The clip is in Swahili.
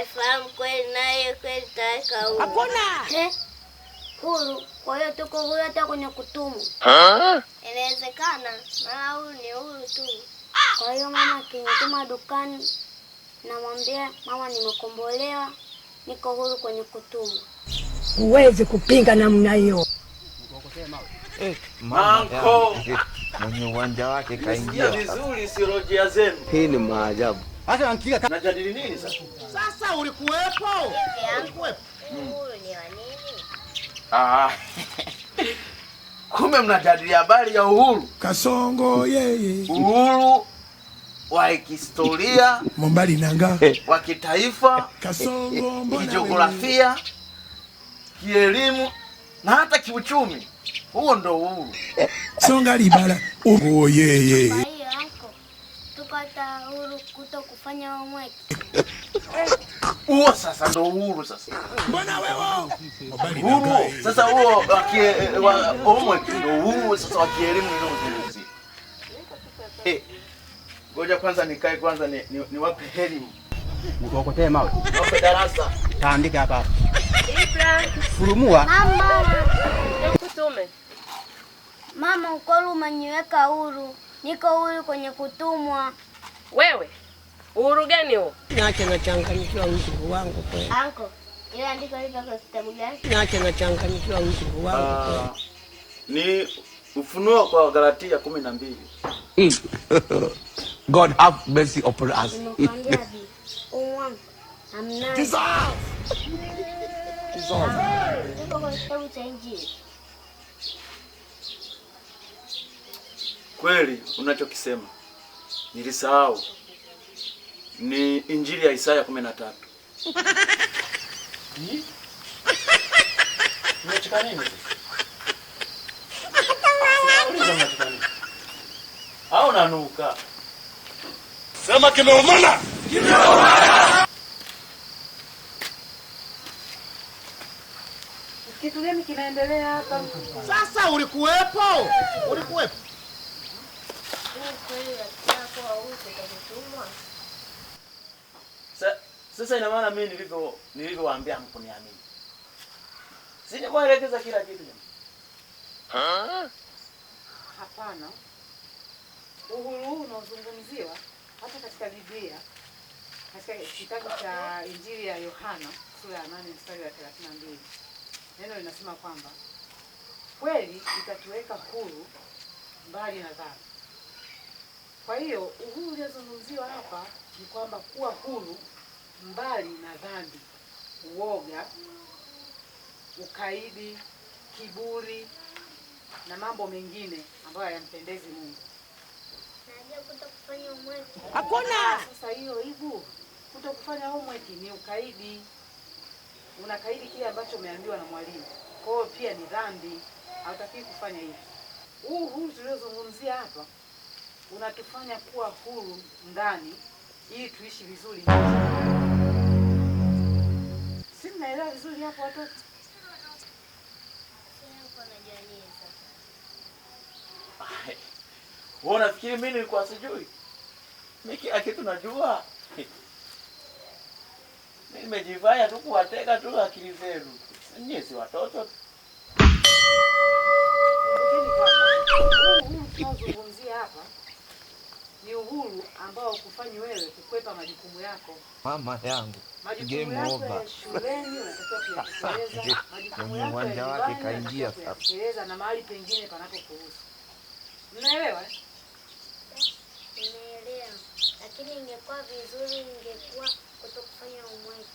naifahamu kweli naye kweli taweka huru. Hakuna. Huru. Kwa hiyo tuko huru hata kwenye kutumwa. Inawezekana, maana huru ni huru tu. Kwa hiyo mama akinituma dukani namwambia mama nimekombolewa, niko huru kwenye kutumwa. Huwezi kupinga namna hiyo. Manko mwenye uwanja wake kaingia vizuri sirojea zenu. Hii ni maajabu. Hata ankiga najadili nini sasa? Sasa ulikuwepo? Ulikuwepo. Huru ni wa nini? Kumbe mnajadili habari ya uhuru. Kasongo yeye. Uhuru wa kihistoria, Mombali nanga. Wa kitaifa, Kasongo mbona jiografia, kielimu na hata kiuchumi. Huo ndo uhuru. Songa libala. Oh yeye. Kwa hiyo anko, tuko hata huru kuto kufanya homework. Huo sasa ndo uhuru sasa. Mbona wewe? Uhuru sasa huo wa homework ndo uhuru sasa wa kielimu ndio uzungumzia. Ngoja kwanza nikae kwanza niwape elimu. Nikokotee mawe. Wape darasa. Taandika hapa. Ibra. Furumua. Mama. Kutume. Mama ukolu umeniweka huru. Niko huru kwenye kutumwa. Wewe. Uhuru gani huo? Niache nachanganyikiwa mjukuu wangu kweli. Anko, ile andiko liko kwa kitabu gani? Niache nachanganyikiwa mjukuu wangu kweli. Ni Ufunuo kwa Galatia 12. God have mercy upon us. Nimekwambia hivi. Uwangu. Amna. Dissolve. Tuko kwa kitabu cha Injili. Kweli unachokisema. Nilisahau. Ni Injili ya Isaya 13. Unacheka nini? Au nanuka? Sema kimeumana. Kimeumana. Kitu gani kinaendelea hapa? Sasa ulikuwepo? Ulikuwepo? Sasa ina maana mimi nilivyowaambia mkuniamini. Sijawaelekeza kila kitu. Hapana. Uhuru huu unaozungumziwa hata katika Biblia, katika kitabu cha Injili ya Yohana sura ya 8 mstari wa 32. Neno linasema kwamba kweli itatuweka huru mbali na dhambi. Kwa hiyo uhuru uliozungumziwa hapa ni kwamba kuwa huru mbali na dhambi, uoga, ukaidi, kiburi na mambo mengine ambayo hayampendezi Mungu. Hakuna. Sasa hiyo hivu kutokufanya homework ni ukaidi. Unakaidi kile ambacho umeambiwa na mwalimu. Kwa hiyo pia ni dhambi. Hautakiwi kufanya hivyo. Huu huru tuliozungumzia hapa unatufanya kuwa huru ndani ili tuishi vizuri. Si mnaelewa vizuri hapo watoto? Wewe unafikiri mimi nilikuwa sijui? Mimi kila kitu najua. Mimi nimejivaya tu kuwateka tu akili zenu. Nyie si watoto. Tunazungumzia hapa ni uhuru ambao kufanyi wewe kukwepa majukumu yako. Mama yangu. Game over. Shuleni unatakiwa kuyatekeleza, majukumu yako ya nyumbani kaingia sasa na mahali pengine panapokuhusu. Mnaelewa? Nimeelewa. Lakini ingekuwa vizuri ingekuwa kutokufanya homework.